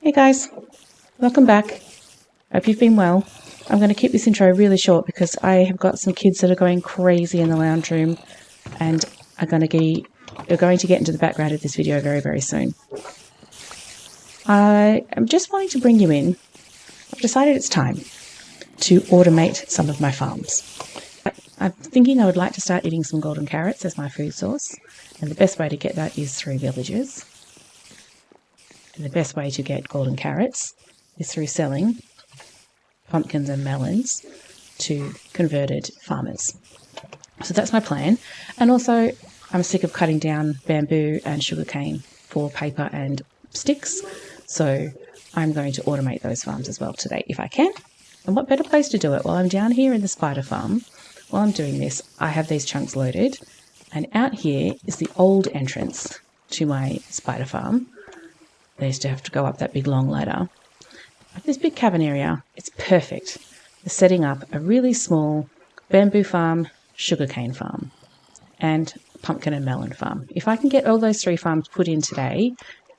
Hey guys, welcome back. Hope you've been well. I'm going to keep this intro really short because I have got some kids that are going crazy in the lounge room and are going to get into the background of this video very, very soon. I am just wanting to bring you in. I've decided it's time to automate some of my farms. I'm thinking I would like to start eating some golden carrots as my food source, and the best way to get that is through villages. And the best way to get golden carrots is through selling pumpkins and melons to converted farmers. So that's my plan. And also, I'm sick of cutting down bamboo and sugarcane for paper and sticks. So I'm going to automate those farms as well today if I can. And what better place to do it? While I'm down here in the spider farm, while I'm doing this, I have these chunks loaded. And out here is the old entrance to my spider farm. They used to have to go up that big long ladder. This big cabin area, it's perfect for setting up a really small bamboo farm, sugarcane farm, and pumpkin and melon farm. If I can get all those three farms put in today,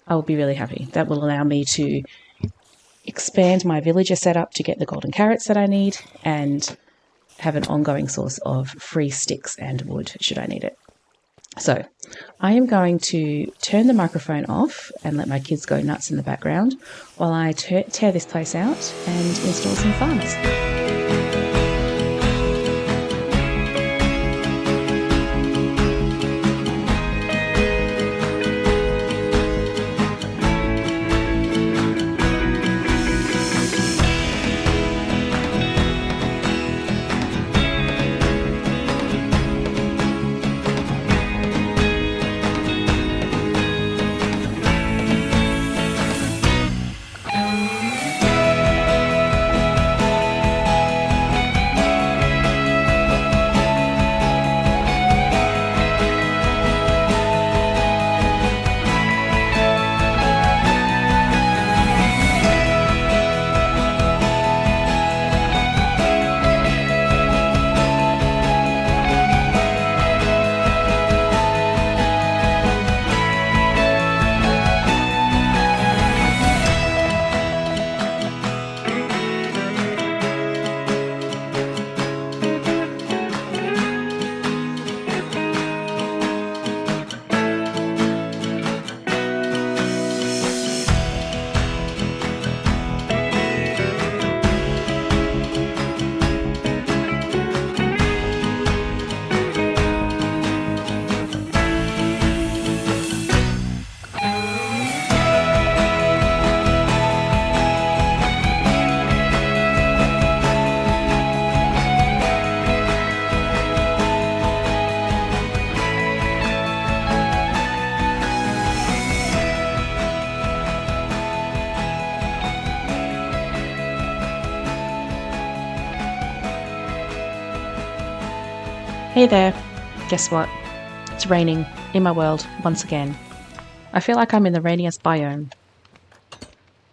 I will be really happy. That will allow me to expand my villager setup to get the golden carrots that I need and have an ongoing source of free sticks and wood should I need it. So I am going to turn the microphone off and let my kids go nuts in the background while I tear this place out and install some farms. Hey there, guess what? It's raining in my world once again. I feel like I'm in the rainiest biome.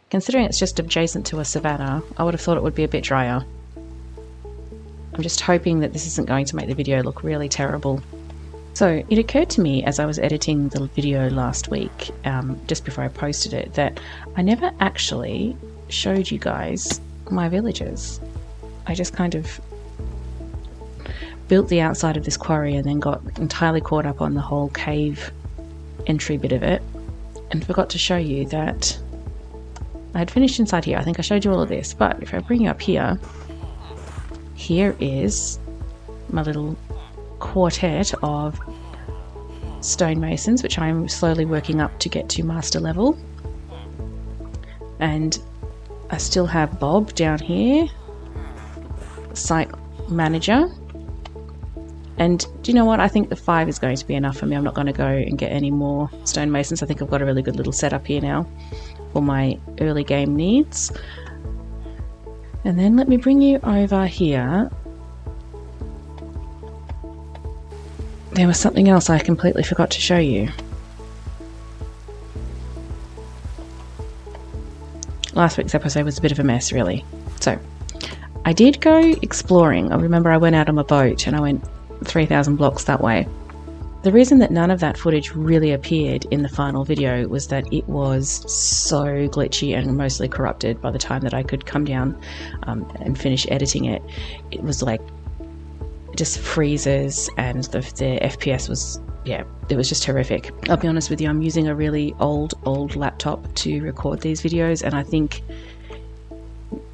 Considering it's just adjacent to a savanna, I would have thought it would be a bit drier. I'm just hoping that this isn't going to make the video look really terrible. So it occurred to me as I was editing the video last week, just before I posted it, that I never actually showed you guys my villages. I just kind of built the outside of this quarry and then got entirely caught up on the whole cave entry bit of it and forgot to show you that I had finished inside here. I think I showed you all of this, but if I bring you up here, here is my little quartet of stonemasons, which I'm slowly working up to get to master level. And I still have Bob down here, site manager. And do you know what? I think the 5 is going to be enough for me. I'm not going to go and get any more stonemasons. I think I've got a really good little setup here now for my early game needs. And then let me bring you over here. There was something else I completely forgot to show you. Last week's episode was a bit of a mess, really. So I did go exploring. I remember I went out on my boat and I went 3,000 blocks that way. The reason that none of that footage really appeared in the final video was that it was so glitchy and mostly corrupted by the time that I could come down and finish editing it. It was like just freezes, and the FPS was, yeah, it was just horrific. I'll be honest with you, I'm using a really old laptop to record these videos, and I think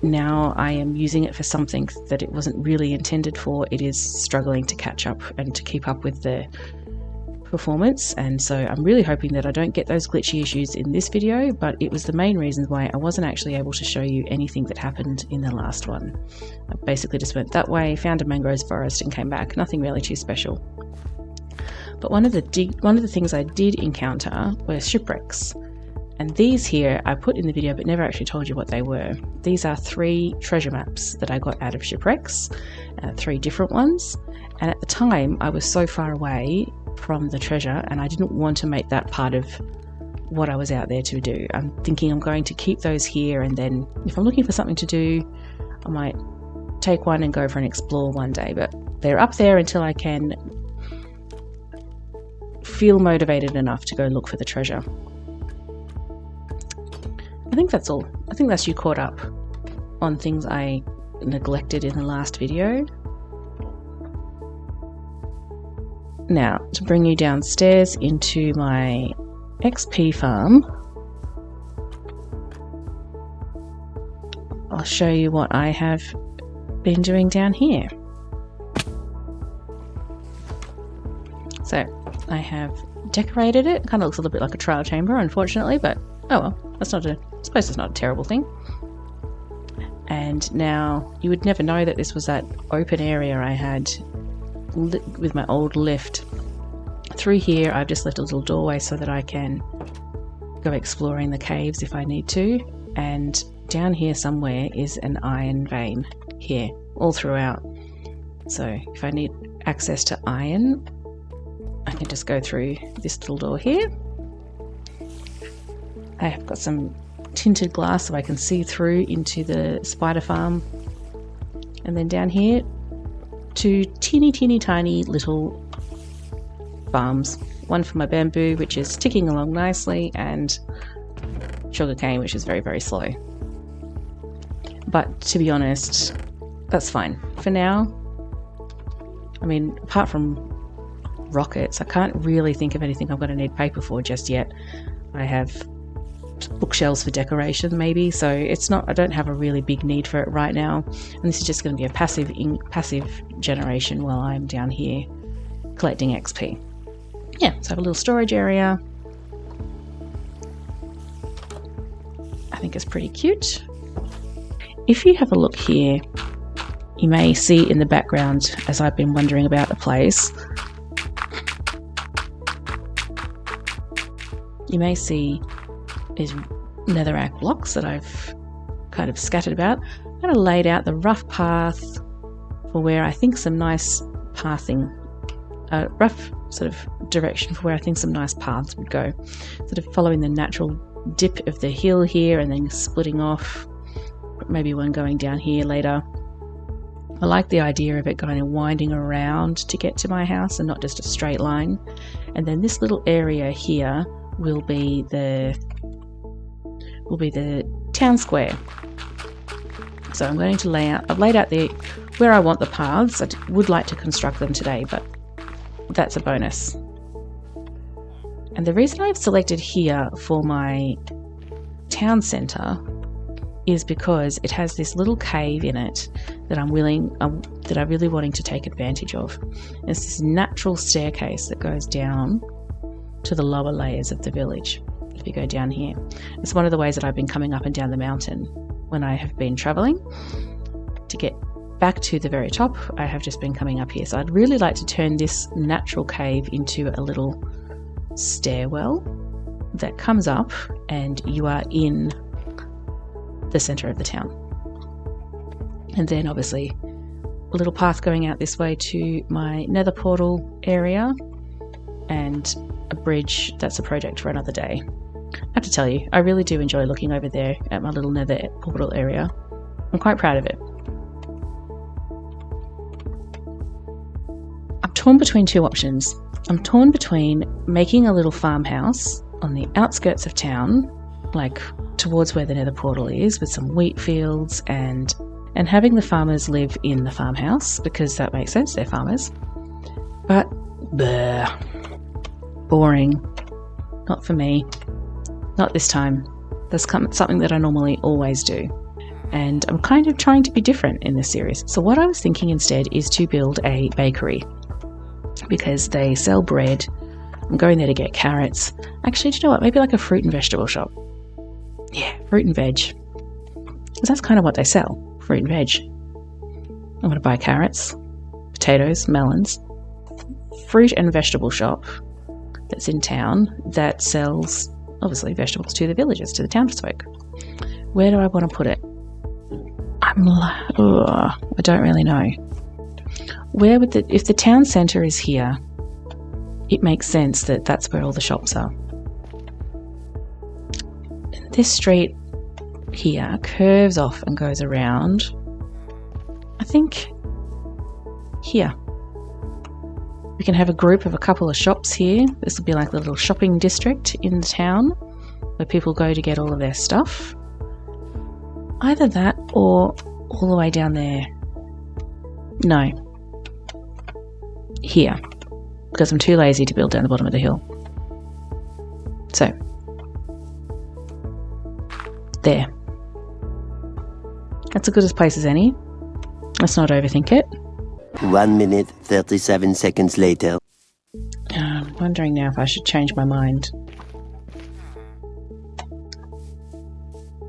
now I am using it for something that it wasn't really intended for. It is struggling to catch up and to keep up with the performance, and so I'm really hoping that I don't get those glitchy issues in this video, but it was the main reason why I wasn't actually able to show you anything that happened in the last one. I basically just went that way, found a mangrove forest and came back. Nothing really too special. But one of the things I did encounter were shipwrecks. And these here I put in the video but never actually told you what they were. These are 3 treasure maps that I got out of shipwrecks, 3 different ones. And at the time I was so far away from the treasure and I didn't want to make that part of what I was out there to do. I'm thinking I'm going to keep those here, and then if I'm looking for something to do, I might take one and go for an explore one day. But they're up there until I can feel motivated enough to go look for the treasure. I think that's all. I think that's you caught up on things I neglected in the last video. Now, to bring you downstairs into my XP farm, I'll show you what I have been doing down here. So, I have decorated it. It kind of looks a little bit like a trial chamber, unfortunately, but oh well, I suppose it's not a terrible thing. And now, you would never know that this was that open area I had with my old lift. Through here I've just left a little doorway so that I can go exploring the caves if I need to, and down here somewhere is an iron vein here all throughout, so if I need access to iron I can just go through this little door here. I have got some tinted glass so I can see through into the spider farm, and then down here 2 teeny tiny little farms. One for my bamboo, which is ticking along nicely, and sugarcane, which is very slow. But to be honest, that's fine for now. I mean, apart from rockets, I can't really think of anything I'm going to need paper for just yet. I have bookshelves for decoration maybe, so it's not, I don't have a really big need for it right now, and this is just going to be a passive generation while I'm down here collecting XP. Yeah, so I have a little storage area. I think it's pretty cute. If you have a look here, you may see in the background, as I've been wondering about the place, you may see these netherrack blocks that I've kind of scattered about. I'm kind of laid out the rough path for where I think some nice pathing, rough sort of direction for where I think some nice paths would go. Sort of following the natural dip of the hill here and then splitting off, maybe one going down here later. I like the idea of it kind of winding around to get to my house and not just a straight line. And then this little area here will be the town square. So I'm going to lay out, I've laid out where I want the paths. I would like to construct them today, but that's a bonus. And the reason I've selected here for my town centre is because it has this little cave in it that I'm really wanting to take advantage of. It's this natural staircase that goes down to the lower layers of the village. If you go down here, it's one of the ways that I've been coming up and down the mountain when I have been travelling. To get back to the very top, I have just been coming up here. So I'd really like to turn this natural cave into a little stairwell that comes up and you are in the centre of the town. And then obviously a little path going out this way to my nether portal area, and a bridge that's a project for another day. I have to tell you, I really do enjoy looking over there at my little nether portal area. I'm quite proud of it. I'm torn between 2 options. I'm torn between making a little farmhouse on the outskirts of town, like towards where the nether portal is, with some wheat fields and having the farmers live in the farmhouse, because that makes sense, they're farmers. But, boring. Not for me. Not this time. That's something that I normally always do. And I'm kind of trying to be different in this series. So what I was thinking instead is to build a bakery, because they sell bread. I'm going there to get carrots. Actually, do you know what? Maybe like a fruit and vegetable shop. Yeah, fruit and veg. Because that's kind of what they sell, fruit and veg. I'm going to buy carrots, potatoes, melons. Fruit and vegetable shop that's in town that sells, obviously, vegetables to the villagers, to the townsfolk. Where do I want to put it? I don't really know. Where would if the town centre is here, it makes sense that that's where all the shops are. This street here curves off and goes around, I think, here. We can have a group of a couple of shops here. This will be like the little shopping district in the town where people go to get all of their stuff. Either that or all the way down there. No. Here. Because I'm too lazy to build down the bottom of the hill. So. There. That's as good a place as any. Let's not overthink it. 1 minute, 37 seconds later. I'm wondering now if I should change my mind.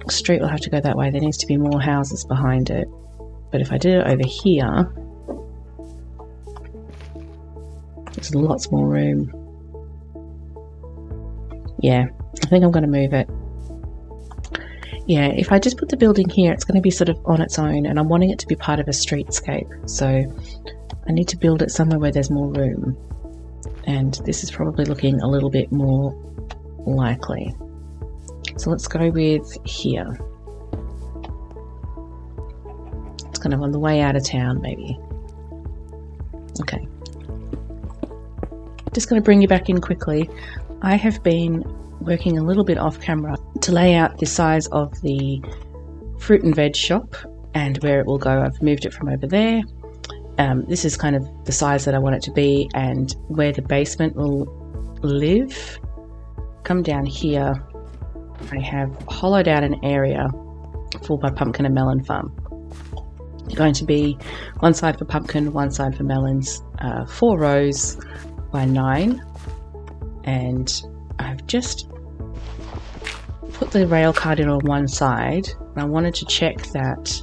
Street will have to go that way. There needs to be more houses behind it. But if I did it over here, there's lots more room. Yeah, I think I'm going to move it. Yeah, if I just put the building here, it's going to be sort of on its own, and I'm wanting it to be part of a streetscape. So I need to build it somewhere where there's more room. And this is probably looking a little bit more likely. So let's go with here. It's kind of on the way out of town, maybe. Okay. Just going to bring you back in quickly. I have been working a little bit off camera to lay out the size of the fruit and veg shop and where it will go. I've moved it from over there. This is kind of the size that I want it to be, and where the basement will live. Come down here. I have hollowed out an area for my pumpkin and melon farm. It's going to be one side for pumpkin, one side for melons, 4 rows by 9, and I've just put the rail card in on one side, and I wanted to check that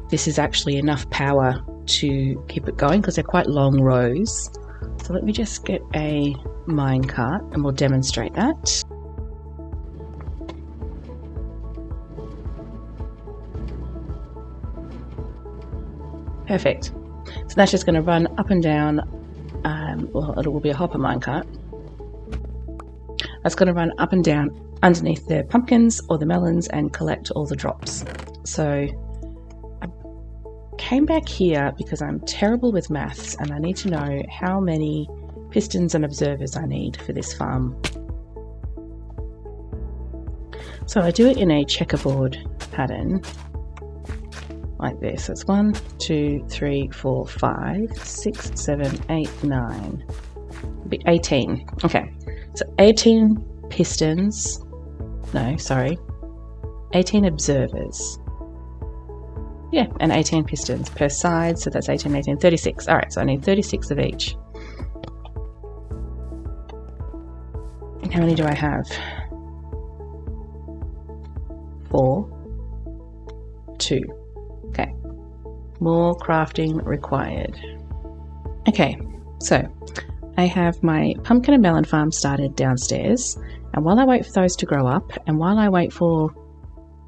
this is actually enough power to keep it going, because they're quite long rows. So let me just get a mine cart and we'll demonstrate that. Perfect. So that's just going to run up and down, well, it will be a hopper minecart. That's going to run up and down underneath the pumpkins or the melons and collect all the drops. So I came back here because I'm terrible with maths and I need to know how many pistons and observers I need for this farm. So I do it in a checkerboard pattern. Like this. So it's 1, 2, 3, 4, 5, 6, 7, 8, 9. It'll be 18. Okay. So 18 pistons. No, sorry. 18 observers. Yeah, and 18 pistons per side. So that's 18, 18, 36. All right, so I need 36 of each. And how many do I have? 4, 2. Okay, more crafting required. Okay, so I have my pumpkin and melon farm started downstairs, and while I wait for those to grow up, and while I wait for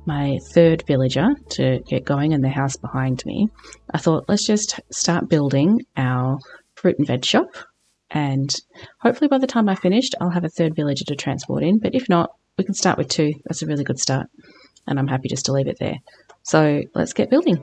my 3rd villager to get going in the house behind me, I thought let's just start building our fruit and veg shop, and hopefully by the time I finished I'll have a 3rd villager to transport in, but if not, we can start with 2. That's a really good start, and I'm happy just to leave it there. So let's get building.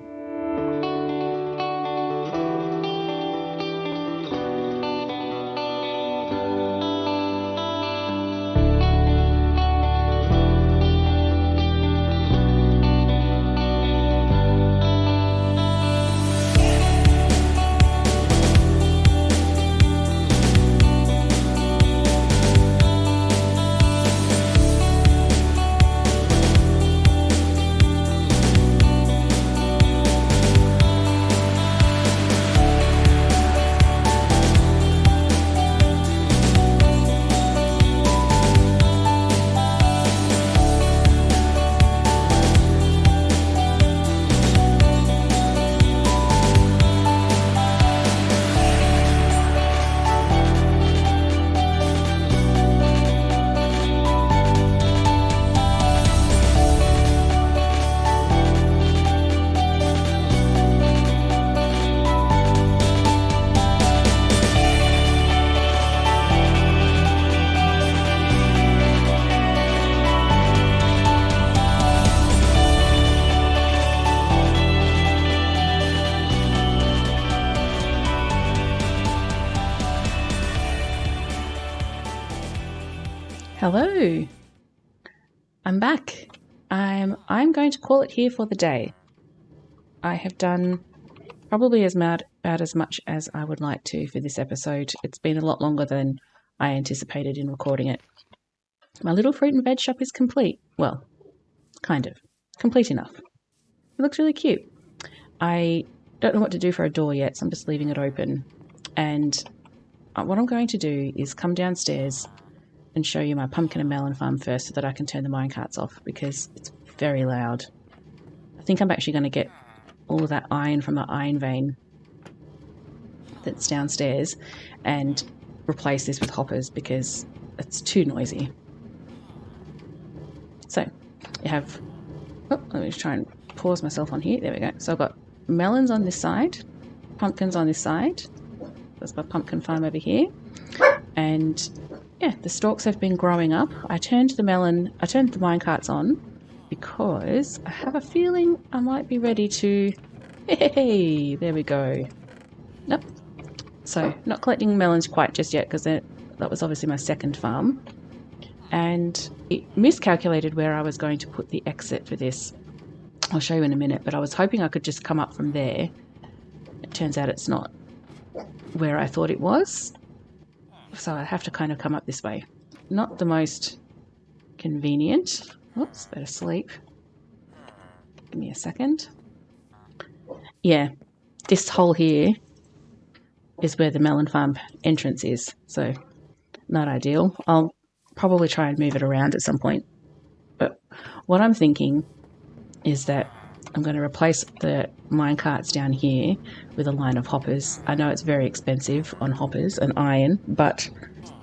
Hello, I'm back. I'm going to call it here for the day. I have done probably about as much as I would like to for this episode. It's been a lot longer than I anticipated in recording it. My little fruit and veg shop is complete. Well, kind of. Complete enough. It looks really cute. I don't know what to do for a door yet, so I'm just leaving it open. And what I'm going to do is come downstairs and show you my pumpkin and melon farm first so that I can turn the minecarts off because it's very loud. I think I'm actually going to get all of that iron from the iron vein that's downstairs and replace this with hoppers because it's too noisy. So you have, let me just try and pause myself on here. There we go. So I've got melons on this side, pumpkins on this side. That's my pumpkin farm over here. And yeah, the stalks have been growing up. I turned the minecarts on because I have a feeling I might be ready to, hey, there we go. Nope. So not collecting melons quite just yet because that was obviously my second farm. And it miscalculated where I was going to put the exit for this. I'll show you in a minute, but I was hoping I could just come up from there. It turns out it's not where I thought it was. So I have to kind of come up this way. Not the most convenient. Oops, better sleep. Give me a second. Yeah, this hole here is where the melon farm entrance is. So not ideal. I'll probably try and move it around at some point. But what I'm thinking is that I'm going to replace the minecarts down here with a line of hoppers. I know it's very expensive on hoppers and iron, but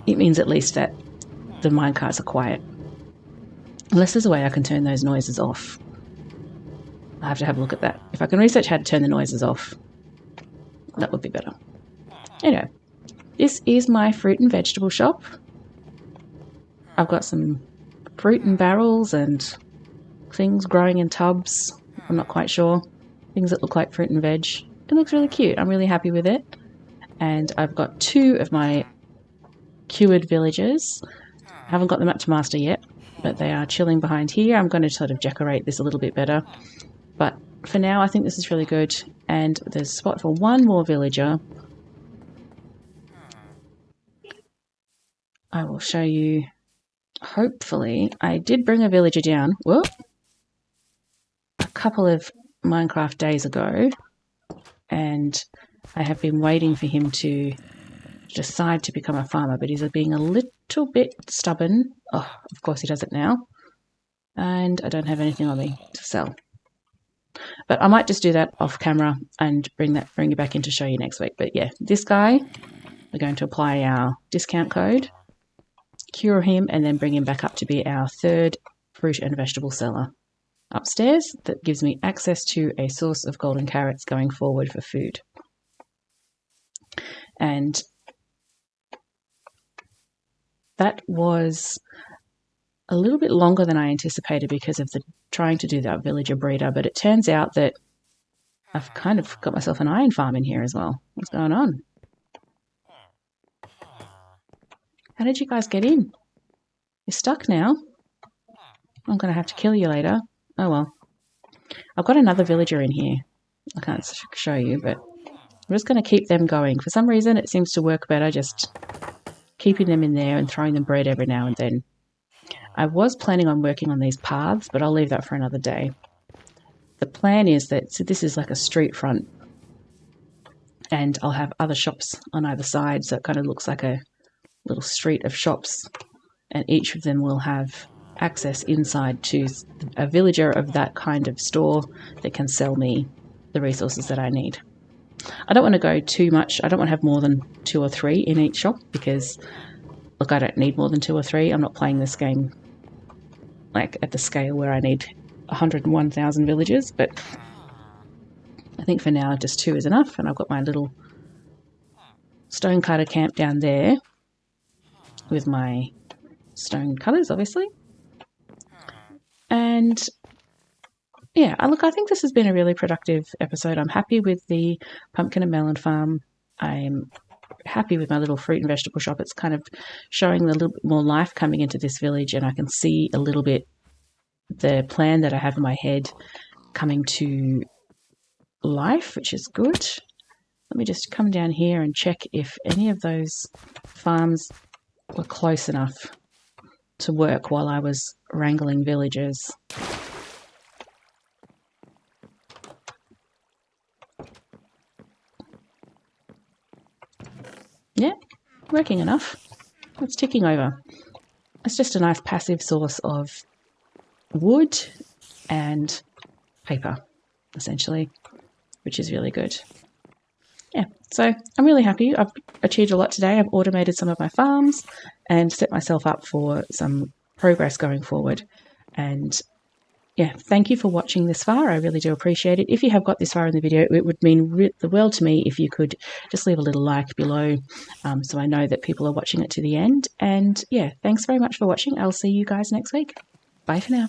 it means at least that the minecarts are quiet. Unless there's a way I can turn those noises off. I have to have a look at that. If I can research how to turn the noises off, that would be better. Anyway, this is my fruit and vegetable shop. I've got some fruit in barrels and things growing in tubs. I'm not quite sure. Things that look like fruit and veg. It looks really cute. I'm really happy with it. And I've got 2 of my cured villagers. I haven't got them up to master yet, but they are chilling behind here. I'm going to sort of decorate this a little bit better. But for now, I think this is really good. And there's a spot for 1 more villager. I will show you. Hopefully, I did bring a villager down. Whoa. A couple of Minecraft days ago, and I have been waiting for him to decide to become a farmer, but he's being a little bit stubborn. Oh, of course he does it now. And I don't have anything on me to sell. But I might just do that off camera and bring you back in to show you next week. But yeah, this guy, we're going to apply our discount code, cure him, and then bring him back up to be our 3rd fruit and vegetable seller upstairs. That gives me access to a source of golden carrots going forward for food. And that was a little bit longer than I anticipated because of the trying to do that villager breeder, but it turns out that I've kind of got myself an iron farm in here as well. What's going on? How did you guys get in? You're stuck now. I'm going to have to kill you later. Oh well. I've got another villager in here. I can't show you, but I'm just going to keep them going. For some reason, it seems to work better just keeping them in there and throwing them bread every now and then. I was planning on working on these paths, but I'll leave that for another day. The plan is that, so this is like a street front, and I'll have other shops on either side, so it kind of looks like a little street of shops, and each of them will have access inside to a villager of that kind of store that can sell me the resources that I need. I don't want to go too much. I don't want to have more than 2 or 3 in each shop because, look, I don't need more than 2 or 3. I'm not playing this game like at the scale where I need 101,000 villagers, but I think for now just 2 is enough. And I've got my little stone cutter camp down there with my stone cutters, obviously. And yeah, I think this has been a really productive episode. I'm happy with the pumpkin and melon farm. I'm happy with my little fruit and vegetable shop. It's kind of showing a little bit more life coming into this village, and I can see a little bit the plan that I have in my head coming to life, which is good. Let me just come down here and check if any of those farms were close enough to work while I was wrangling villagers. Yeah, working enough. It's ticking over. It's just a nice passive source of wood and paper, essentially, which is really good. Yeah, so I'm really happy. I've achieved a lot today. I've automated some of my farms and set myself up for some progress going forward. And yeah, thank you for watching this far. I really do appreciate it. If you have got this far in the video, it would mean the world to me if you could just leave a little like below, so I know that people are watching it to the end. And yeah, thanks very much for watching. I'll see you guys next week. Bye for now.